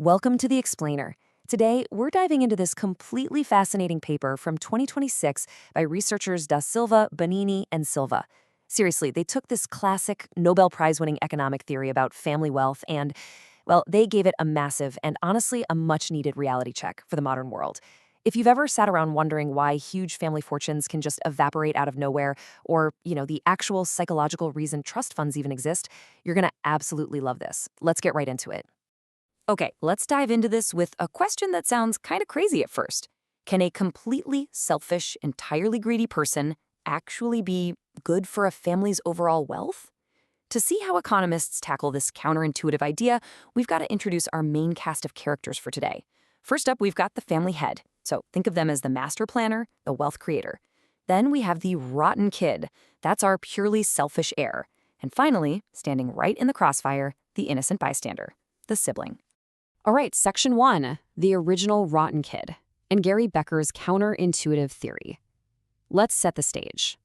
Welcome to The Explainer. Today, we're diving into this completely fascinating paper from 2026 by researchers Da Silva, Bonini, and Silva. Seriously, they took this classic Nobel Prize-winning economic theory about family wealth and, well, they gave it a massive and honestly a much-needed reality check for the modern world. If you've ever sat around wondering why huge family fortunes can just evaporate out of nowhere, or, the actual psychological reason trust funds even exist, you're gonna absolutely love this. Let's get right into it. Okay, let's dive into this with a question that sounds kind of crazy at first. Can a completely selfish, entirely greedy person actually be good for a family's overall wealth? To see how economists tackle this counterintuitive idea, we've got to introduce our main cast of characters for today. First up, we've got the family head. So think of them as the master planner, the wealth creator. Then we have the rotten kid. That's our purely selfish heir. And finally, standing right in the crossfire, the innocent bystander, the sibling. All right, section 1, the original rotten kid, and Gary Becker's counterintuitive theory. Let's set the stage.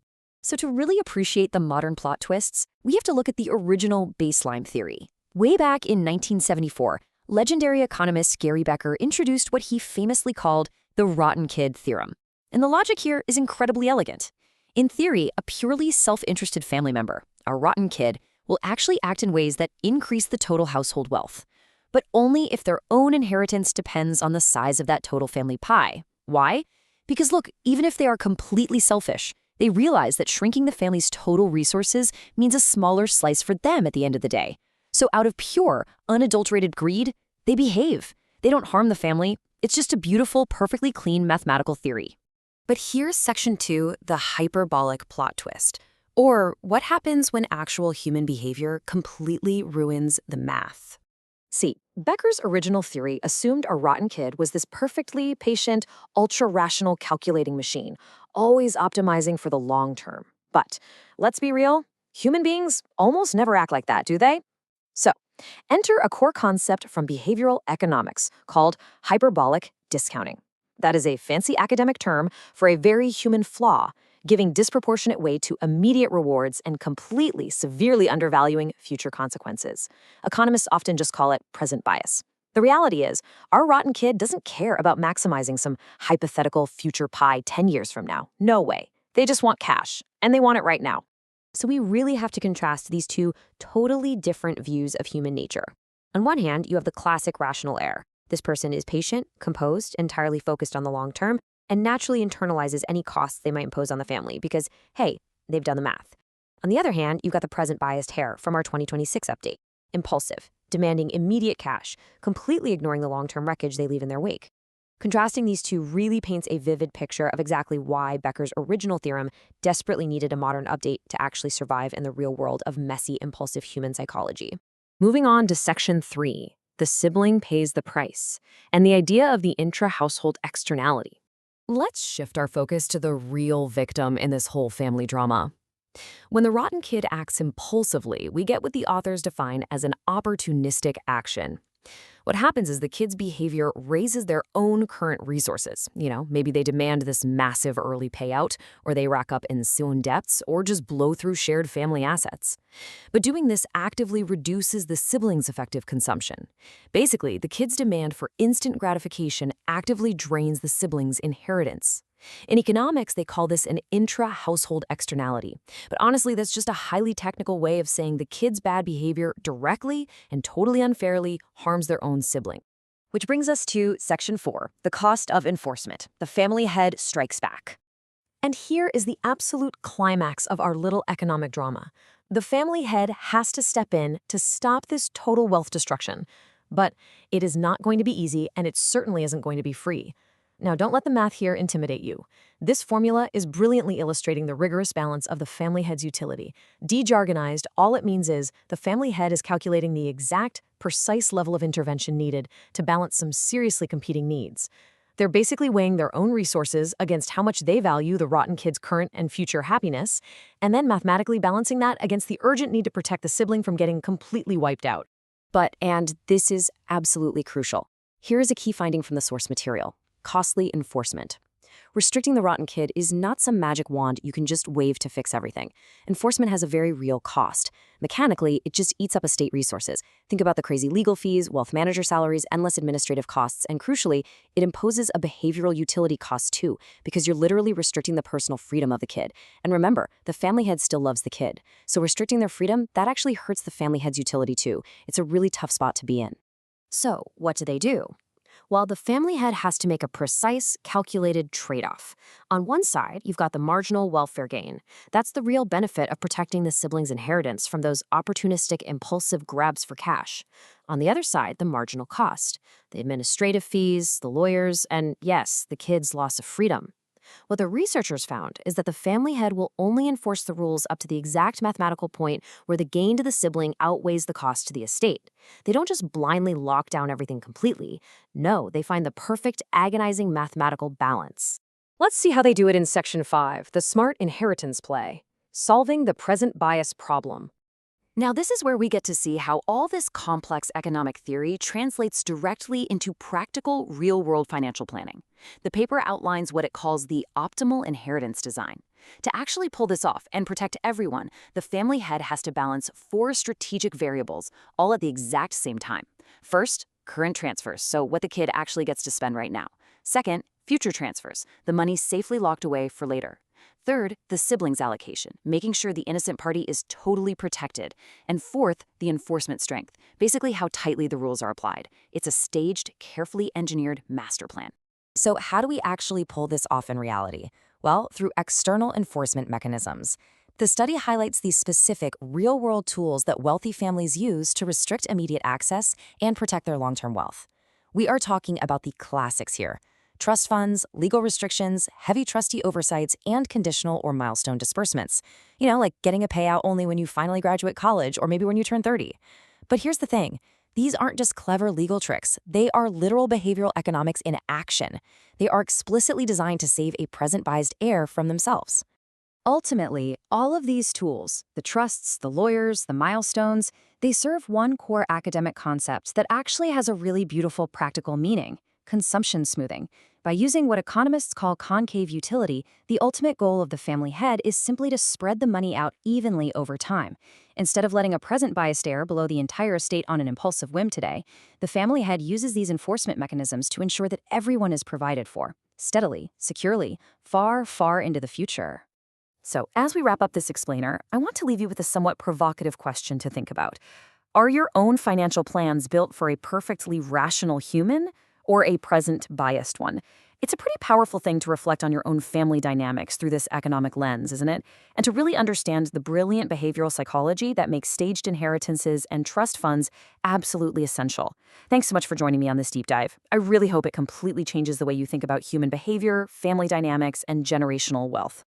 So to really appreciate the modern plot twists, we have to look at the original baseline theory. Way back in 1974, legendary economist Gary Becker introduced what he famously called the rotten kid theorem. And the logic here is incredibly elegant. In theory, a purely self-interested family member, a rotten kid, will actually act in ways that increase the total household wealth, but only if their own inheritance depends on the size of that total family pie. Why? Because look, even if they are completely selfish, they realize that shrinking the family's total resources means a smaller slice for them at the end of the day. So out of pure, unadulterated greed, they behave. They don't harm the family. It's just a beautiful, perfectly clean mathematical theory. But here's section 2, the hyperbolic plot twist. Or what happens when actual human behavior completely ruins the math? See, Becker's original theory assumed a rotten kid was this perfectly patient, ultra-rational calculating machine, always optimizing for the long term. But let's be real, human beings almost never act like that, do they? So, enter a core concept from behavioral economics called hyperbolic discounting. That is a fancy academic term for a very human flaw, giving disproportionate weight to immediate rewards and completely, severely undervaluing future consequences. Economists often just call it present bias. The reality is, our rotten kid doesn't care about maximizing some hypothetical future pie 10 years from now. No way. They just want cash, and they want it right now. So we really have to contrast these two totally different views of human nature. On one hand, you have the classic rational heir. This person is patient, composed, entirely focused on the long term, and naturally internalizes any costs they might impose on the family because, hey, they've done the math. On the other hand, you've got the present biased heir from our 2026 update. Impulsive, demanding immediate cash, completely ignoring the long-term wreckage they leave in their wake. Contrasting these two really paints a vivid picture of exactly why Becker's original theorem desperately needed a modern update to actually survive in the real world of messy, impulsive human psychology. Moving on to section 3, the sibling pays the price, and the idea of the intra-household externality. Let's shift our focus to the real victim in this whole family drama. When the rotten kid acts impulsively, we get what the authors define as an opportunistic action. What happens is the kid's behavior raises their own current resources. Maybe they demand this massive early payout, or they rack up insane debts, or just blow through shared family assets. But doing this actively reduces the siblings' effective consumption. Basically, the kid's demand for instant gratification actively drains the siblings' inheritance. In economics, they call this an intra-household externality. But honestly, that's just a highly technical way of saying the kid's bad behavior directly and totally unfairly harms their own sibling. Which brings us to section 4, the cost of enforcement. The family head strikes back. And here is the absolute climax of our little economic drama. The family head has to step in to stop this total wealth destruction. But it is not going to be easy, and it certainly isn't going to be free. Now, don't let the math here intimidate you. This formula is brilliantly illustrating the rigorous balance of the family head's utility. De-jargonized, all it means is the family head is calculating the exact, precise level of intervention needed to balance some seriously competing needs. They're basically weighing their own resources against how much they value the rotten kid's current and future happiness, and then mathematically balancing that against the urgent need to protect the sibling from getting completely wiped out. And this is absolutely crucial. Here is a key finding from the source material. Costly enforcement. Restricting the rotten kid is not some magic wand you can just wave to fix everything. Enforcement has a very real cost. Mechanically, it just eats up estate resources. Think about the crazy legal fees, wealth manager salaries, endless administrative costs, and crucially, it imposes a behavioral utility cost too, because you're literally restricting the personal freedom of the kid. And remember, the family head still loves the kid. So restricting their freedom, that actually hurts the family head's utility too. It's a really tough spot to be in. So, what do? Well, the family head has to make a precise, calculated trade-off. On one side, you've got the marginal welfare gain. That's the real benefit of protecting the siblings' inheritance from those opportunistic, impulsive grabs for cash. On the other side, the marginal cost. The administrative fees, the lawyers, and yes, the kid's loss of freedom. What the researchers found is that the family head will only enforce the rules up to the exact mathematical point where the gain to the sibling outweighs the cost to the estate. They don't just blindly lock down everything completely. No, they find the perfect, agonizing mathematical balance. Let's see how they do it in Section 5, the Smart Inheritance Play, Solving the Present Bias Problem. Now, this is where we get to see how all this complex economic theory translates directly into practical, real-world financial planning. The paper outlines what it calls the optimal inheritance design. To actually pull this off and protect everyone, the family head has to balance 4 strategic variables, all at the exact same time. First, current transfers, so what the kid actually gets to spend right now. Second, future transfers, the money safely locked away for later. Third, the siblings allocation, making sure the innocent party is totally protected. And fourth, the enforcement strength, basically how tightly the rules are applied. It's a staged, carefully engineered master plan. So how do we actually pull this off in reality? Well, through external enforcement mechanisms. The study highlights these specific, real-world tools that wealthy families use to restrict immediate access and protect their long-term wealth. We are talking about the classics here. Trust funds, legal restrictions, heavy trustee oversights, and conditional or milestone disbursements. Like getting a payout only when you finally graduate college or maybe when you turn 30. But here's the thing. These aren't just clever legal tricks. They are literal behavioral economics in action. They are explicitly designed to save a present-biased heir from themselves. Ultimately, all of these tools, the trusts, the lawyers, the milestones, they serve one core academic concept that actually has a really beautiful practical meaning: consumption smoothing. By using what economists call concave utility, the ultimate goal of the family head is simply to spread the money out evenly over time. Instead of letting a present-biased heir below the entire estate on an impulsive whim today, the family head uses these enforcement mechanisms to ensure that everyone is provided for, steadily, securely, far, far into the future. So, as we wrap up this explainer, I want to leave you with a somewhat provocative question to think about. Are your own financial plans built for a perfectly rational human, or a present-biased one? It's a pretty powerful thing to reflect on your own family dynamics through this economic lens, isn't it? And to really understand the brilliant behavioral psychology that makes staged inheritances and trust funds absolutely essential. Thanks so much for joining me on this deep dive. I really hope it completely changes the way you think about human behavior, family dynamics, and generational wealth.